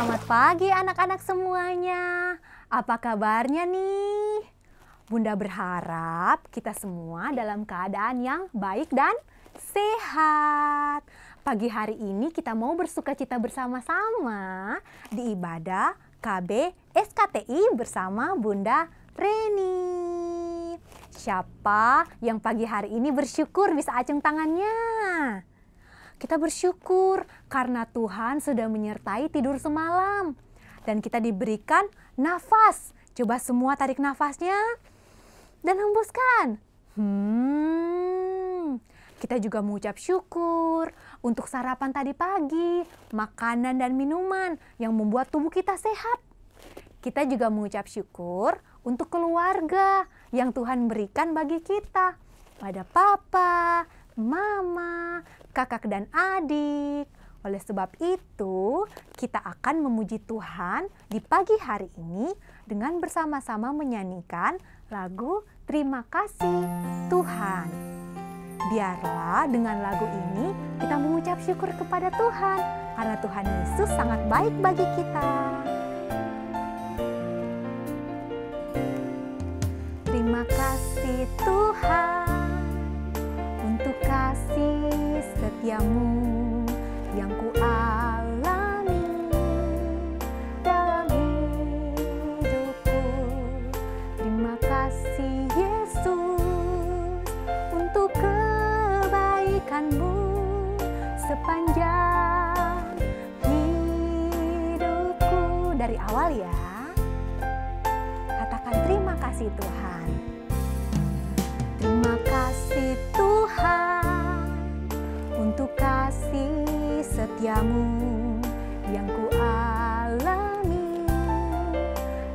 Selamat pagi anak-anak semuanya. Apa kabarnya nih? Bunda berharap kita semua dalam keadaan yang baik dan sehat. Pagi hari ini kita mau bersukacita bersama-sama di ibadah KB SKTI bersama Bunda Reni. Siapa yang pagi hari ini bersyukur bisa acung tangannya? Kita bersyukur karena Tuhan sudah menyertai tidur semalam. Dan kita diberikan nafas. Coba semua tarik nafasnya dan hembuskan. Kita juga mengucap syukur untuk sarapan tadi pagi, makanan dan minuman yang membuat tubuh kita sehat. Kita juga mengucap syukur untuk keluarga yang Tuhan berikan bagi kita. Ada papa, mama, kakak dan adik. Oleh sebab itu, kita akan memuji Tuhan di pagi hari ini dengan bersama-sama menyanyikan lagu Terima Kasih Tuhan. Biarlah dengan lagu ini kita mengucap syukur kepada Tuhan, karena Tuhan Yesus sangat baik bagi kita. Terima kasih Tuhan untuk kasih setiamu yang ku alami dalam hidupku. Terima kasih Yesus untuk kebaikanmu sepanjang hidupku. Dari awal ya, katakan terima kasih Tuhan. Terima kasih Tuhan untuk kasih setiamu yang ku alami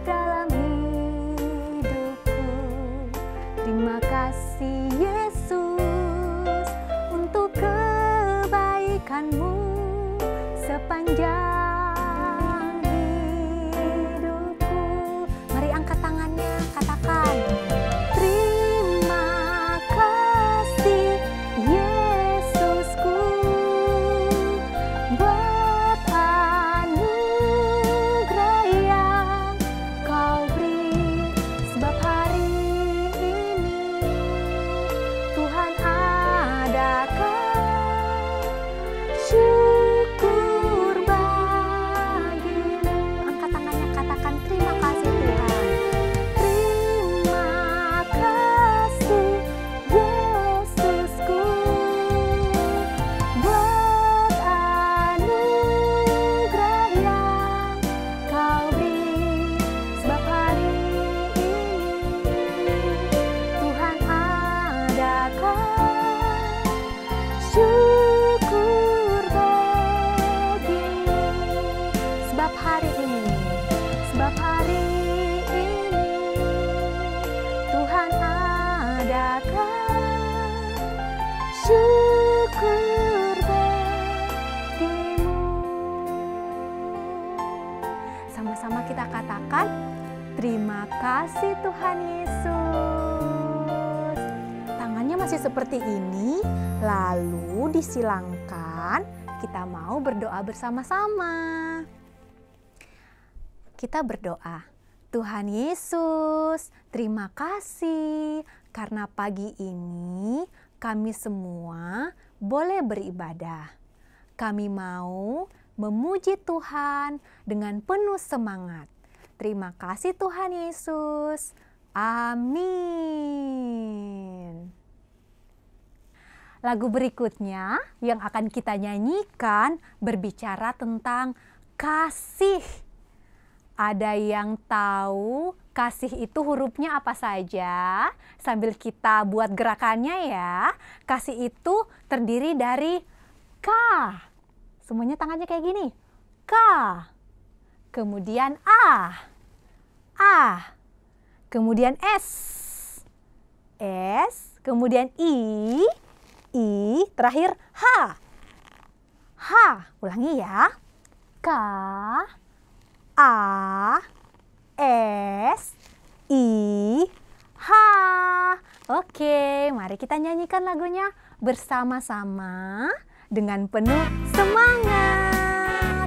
dalam hidupku. Terima kasih Yesus untuk kebaikanmu sepanjang hidupku. Mari angkat tangannya, katakan terima kasih Yesusku buat anugerah yang kau beri. Sebab hari ini Tuhan adakan syukur bagimu. Angkat tangannya, katakan terima kasih Tuhan. Terima kasih Yesusku buat anugerah yang kau beri. Sebab hari ini Tuhan adakan syukur bagimu. Sebab hari ini Tuhan adakan syukur bagimu. Sama-sama kita katakan terima kasih Tuhan Yesus. Tangannya masih seperti ini, lalu disilangkan. Kita mau berdoa bersama-sama. Kita berdoa. Tuhan Yesus, terima kasih karena pagi ini kami semua boleh beribadah. Kami mau memuji Tuhan dengan penuh semangat. Terima kasih Tuhan Yesus. Amin. Lagu berikutnya yang akan kita nyanyikan berbicara tentang kasih. Ada yang tahu kasih itu hurufnya apa saja? Sambil kita buat gerakannya ya. Kasih itu terdiri dari K. Semuanya tangannya kayak gini. K. Kemudian A. A. Kemudian S. S. Kemudian I. I. Terakhir H. H. Ulangi ya. K. A, S, I, H. Oke, mari kita nyanyikan lagunya bersama-sama dengan penuh semangat.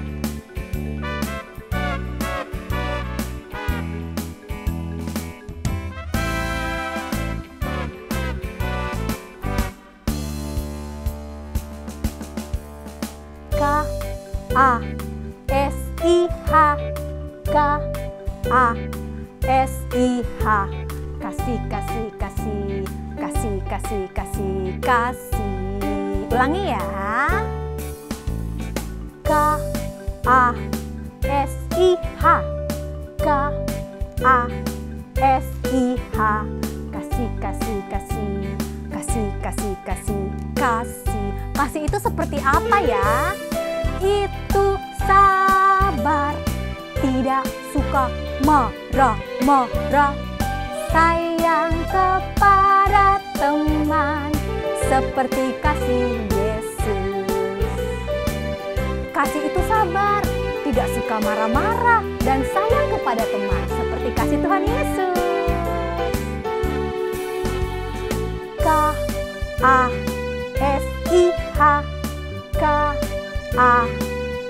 A S I H, K A S I H. Kasih, kasih, kasih, kasih, kasih, kasih, kasih. Ulangi ya. K A S I H, K A S I H. Kasih, kasih, kasih, kasih, kasih, kasih, kasih. Kasih itu seperti apa ya? Itu sabar, tidak suka marah-marah, sayang kepada teman, seperti kasih Yesus. Kasih itu sabar, tidak suka marah-marah, dan sayang kepada teman, seperti kasih Tuhan Yesus. K A S I H, K A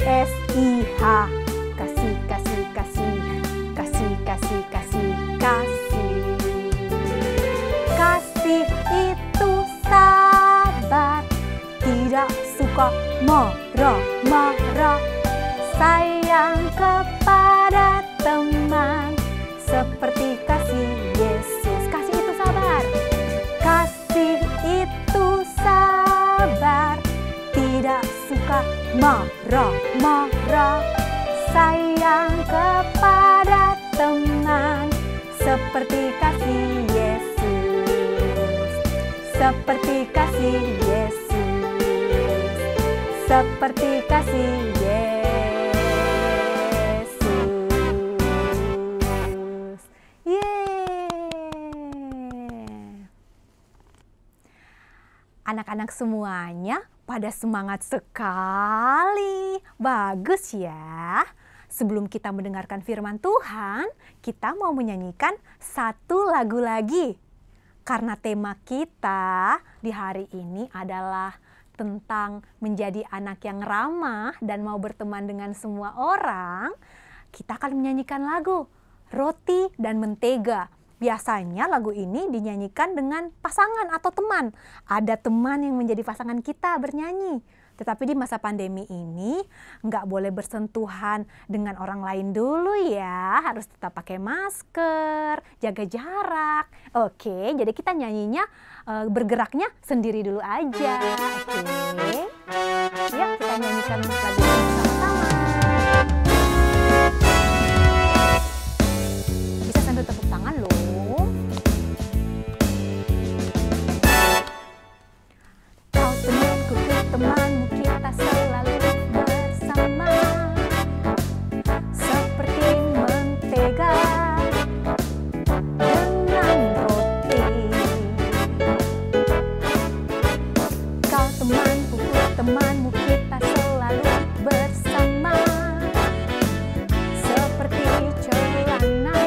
S I H. Kasih, kasih, kasih, kasih, kasih, kasih, kasih. Kasih itu sabar, tidak suka marah-marah, sayang kepada teman, seperti kasih Yesus. Kasih itu sabar. Kasih itu sabar, tidak suka marah-marah, sayang kepada teman, seperti kasih Yesus. Seperti kasih Yesus, seperti kasih Yesus. Yeay! Anak-anak semuanya pada semangat sekali. Bagus ya. Sebelum kita mendengarkan firman Tuhan, kita mau menyanyikan satu lagu lagi. Karena tema kita di hari ini adalah tentang menjadi anak yang ramah dan mau berteman dengan semua orang, kita akan menyanyikan lagu Roti dan Mentega. Biasanya lagu ini dinyanyikan dengan pasangan atau teman. Ada teman yang menjadi pasangan kita bernyanyi. Tetapi di masa pandemi ini nggak boleh bersentuhan dengan orang lain dulu ya. Harus tetap pakai masker, jaga jarak. Oke, jadi kita nyanyinya bergeraknya sendiri dulu aja. Oke, yuk kita nyanyikan lagu ini sama-sama. Bisa sambil tepuk tangan loh. Kau temanku, temanmu, kita selalu bersama, seperti mentega dengan roti. Kau temanku, temanmu, kita selalu bersama, seperti celana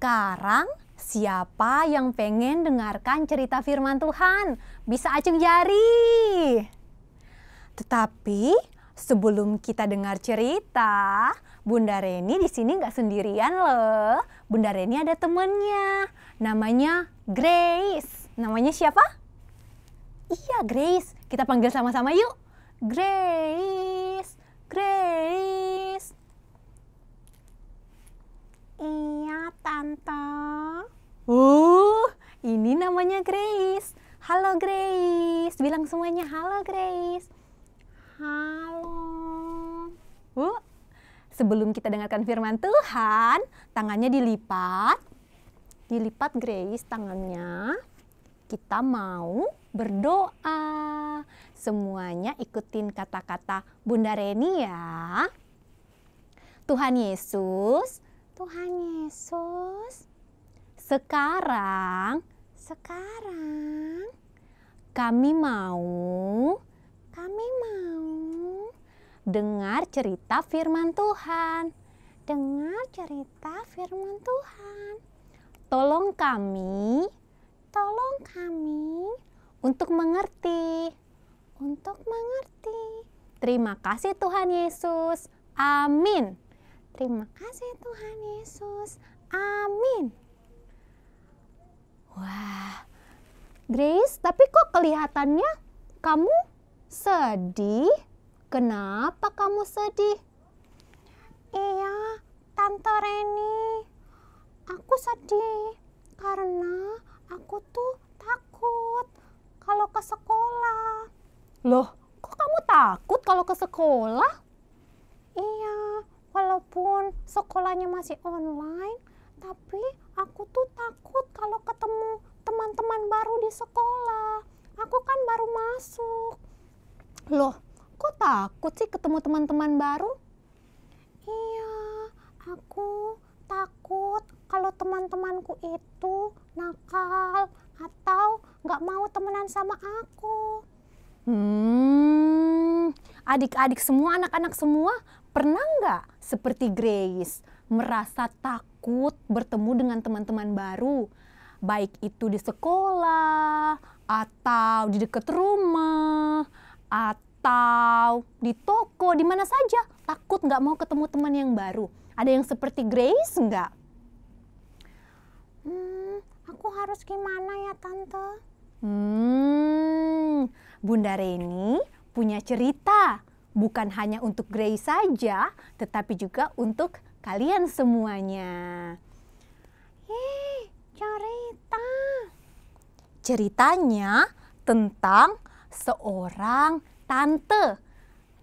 Sekarang siapa yang pengen dengarkan cerita firman Tuhan? Bisa acung jari. Tetapi sebelum kita dengar cerita, Bunda Reni di sini nggak sendirian loh. Bunda Reni ada temennya, namanya Grace. Namanya siapa? Iya, Grace. Kita panggil sama-sama yuk. Grace, Grace. Iya, Tante. Ini namanya Grace. Halo Grace. Bilang semuanya halo Grace. Halo. Sebelum kita dengarkan firman Tuhan, tangannya dilipat. Dilipat Grace tangannya. Kita mau berdoa. Semuanya ikutin kata-kata Bunda Reni ya. Tuhan Yesus. Tuhan Yesus, sekarang kami mau dengar cerita firman Tuhan. Dengar cerita firman Tuhan. Tolong kami untuk mengerti. Terima kasih Tuhan Yesus. Amin. Terima kasih Tuhan Yesus. Amin. Wah, Grace, tapi kok kelihatannya kamu sedih? Kenapa kamu sedih? Iya, Tante Reni. Aku sedih karena aku tuh takut kalau ke sekolah. Loh, kok kamu takut kalau ke sekolah? Iya, walaupun sekolahnya masih online, tapi aku tuh takut kalau ketemu teman-teman baru di sekolah. Aku kan baru masuk. Loh, kok takut sih ketemu teman-teman baru? Iya, aku takut kalau teman-temanku itu nakal atau nggak mau temenan sama aku. Adik-adik semua, anak-anak semua, pernah nggak seperti Grace merasa takut bertemu dengan teman-teman baru? Baik itu di sekolah, atau di dekat rumah, atau di toko, di mana saja. Takut nggak mau ketemu teman yang baru. Ada yang seperti Grace nggak? Aku harus gimana ya Tante? Bunda Reni punya cerita. Bukan hanya untuk Grace saja, tetapi juga untuk kalian semuanya. Cerita. Ceritanya tentang seorang tante.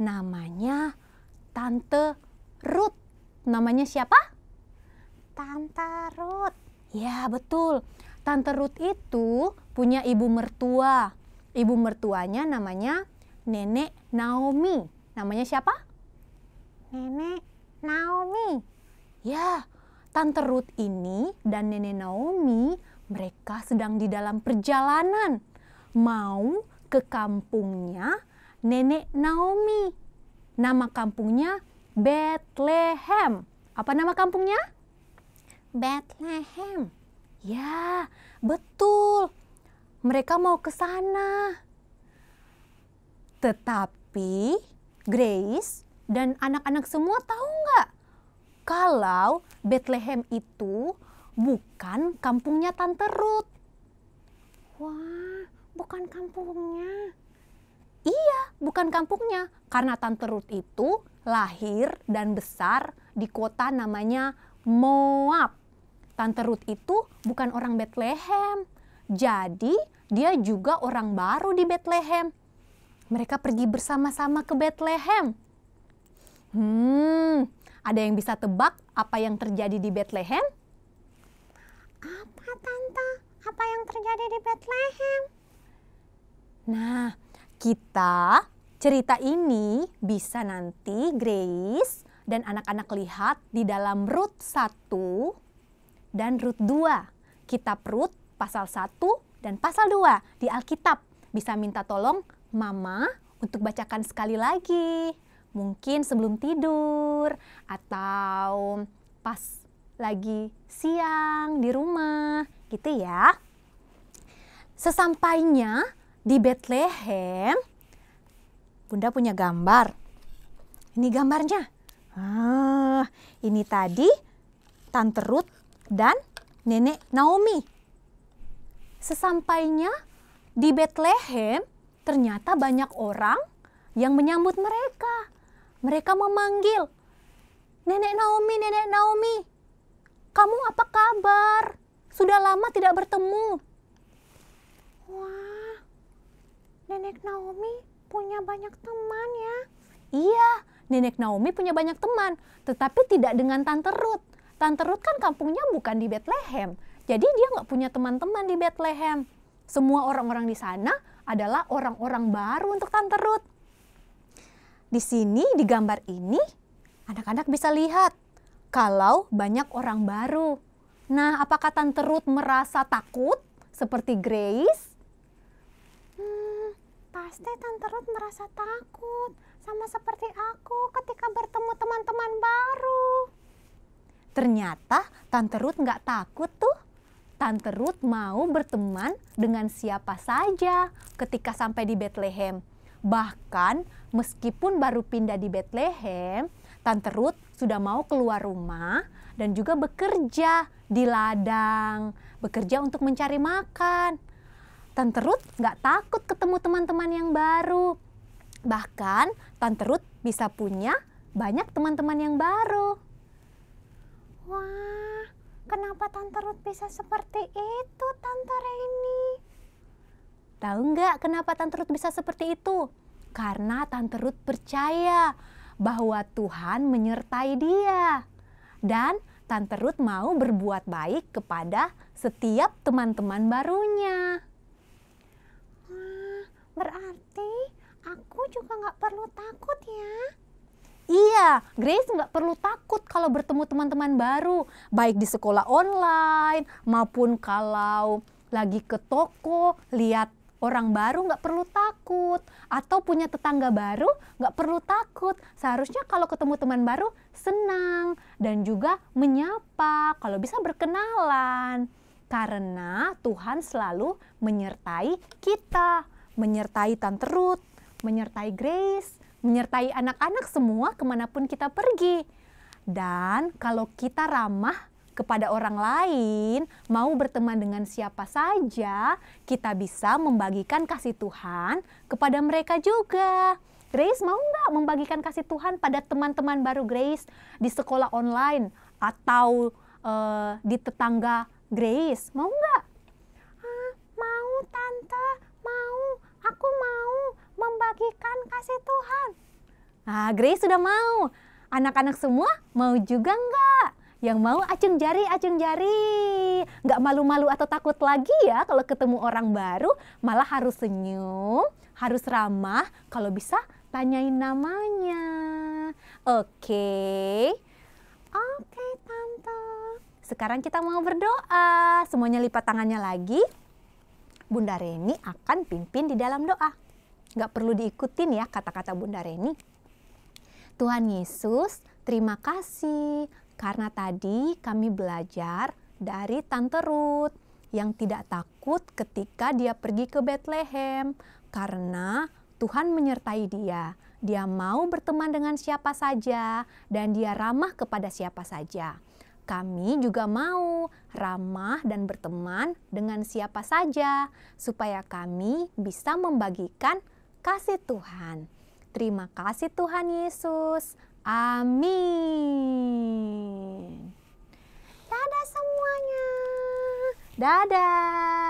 Namanya Tante Ruth. Namanya siapa? Tante Ruth. Ya, betul. Tante Ruth itu punya ibu mertua. Ibu mertuanya namanya Nenek Naomi. Namanya siapa? Nenek Naomi. Ya, Tante Ruth ini dan Nenek Naomi, mereka sedang di dalam perjalanan. Mau ke kampungnya Nenek Naomi. Nama kampungnya Bethlehem. Apa nama kampungnya? Bethlehem. Ya, betul. Mereka mau ke sana. Tetapi Grace dan anak-anak semua tahu nggak kalau Bethlehem itu bukan kampungnya Tante Ruth. Wah, bukan kampungnya. Iya, bukan kampungnya. Karena Tante Ruth itu lahir dan besar di kota namanya Moab. Tante Ruth itu bukan orang Bethlehem. Jadi, dia juga orang baru di Bethlehem. Mereka pergi bersama-sama ke Bethlehem. Ada yang bisa tebak apa yang terjadi di Bethlehem? Apa Tante? Apa yang terjadi di Bethlehem? Nah, cerita ini bisa nanti Grace dan anak-anak lihat di dalam Rut 1 dan Rut 2. Kitab Rut pasal 1 dan pasal 2 di Alkitab. Bisa minta tolong Mama untuk bacakan sekali lagi. Mungkin sebelum tidur atau pas lagi siang di rumah, gitu ya. Sesampainya di Bethlehem, Bunda punya gambar. Ini gambarnya. Ini tadi Tante Ruth dan Nenek Naomi. Sesampainya di Bethlehem, ternyata banyak orang yang menyambut mereka. Mereka memanggil, Nenek Naomi, kamu apa kabar? Sudah lama tidak bertemu. Wah, Nenek Naomi punya banyak teman ya. Iya, Nenek Naomi punya banyak teman, tetapi tidak dengan Tante Ruth. Tante Ruth kan kampungnya bukan di Bethlehem, jadi dia nggak punya teman-teman di Bethlehem. Semua orang-orang di sana adalah orang-orang baru untuk Tante Ruth. Di sini, di gambar ini, anak-anak bisa lihat kalau banyak orang baru. Nah, apakah Tante Ruth merasa takut seperti Grace? Pasti Tante Ruth merasa takut, sama seperti aku ketika bertemu teman-teman baru. Ternyata Tante Ruth nggak takut tuh. Tante Ruth mau berteman dengan siapa saja ketika sampai di Bethlehem. Bahkan meskipun baru pindah di Bethlehem, Tante Ruth sudah mau keluar rumah dan juga bekerja di ladang, bekerja untuk mencari makan. Tante Ruth nggak takut ketemu teman-teman yang baru. Bahkan Tante Ruth bisa punya banyak teman-teman yang baru. Wah, kenapa Tante Ruth bisa seperti itu, Tante Reni? Tahu nggak kenapa Tante Ruth bisa seperti itu? Karena Tante Ruth percaya bahwa Tuhan menyertai dia. Dan Tante Ruth mau berbuat baik kepada setiap teman-teman barunya. Berarti aku juga nggak perlu takut ya? Iya, Grace nggak perlu takut kalau bertemu teman-teman baru. Baik di sekolah online maupun kalau lagi ke toko, lihat orang baru nggak perlu takut. Atau punya tetangga baru nggak perlu takut. Seharusnya kalau ketemu teman baru senang dan juga menyapa, kalau bisa berkenalan. Karena Tuhan selalu menyertai kita. Menyertai Tante Ruth, menyertai Grace, menyertai anak-anak semua kemanapun kita pergi. Dan kalau kita ramah kepada orang lain, mau berteman dengan siapa saja, kita bisa membagikan kasih Tuhan kepada mereka juga. Grace mau nggak membagikan kasih Tuhan pada teman-teman baru Grace di sekolah online atau di tetangga Grace? Mau nggak? Mau Tante, mau. Aku mau membagikan kasih Tuhan. Nah, Grace sudah mau. Anak-anak semua mau juga nggak? Yang mau acung jari. Nggak malu-malu atau takut lagi ya kalau ketemu orang baru. Malah harus senyum, harus ramah. Kalau bisa tanyain namanya. Oke, Tante. Sekarang kita mau berdoa. Semuanya lipat tangannya lagi. Bunda Reni akan pimpin di dalam doa. Nggak perlu diikutin ya kata-kata Bunda Reni. Tuhan Yesus, terima kasih karena tadi kami belajar dari Tante Ruth yang tidak takut ketika dia pergi ke Bethlehem karena Tuhan menyertai dia. Dia mau berteman dengan siapa saja dan dia ramah kepada siapa saja. Kami juga mau ramah dan berteman dengan siapa saja supaya kami bisa membagikan kasih Tuhan. Terima kasih Tuhan Yesus. Amin. Dadah semuanya. Dadah.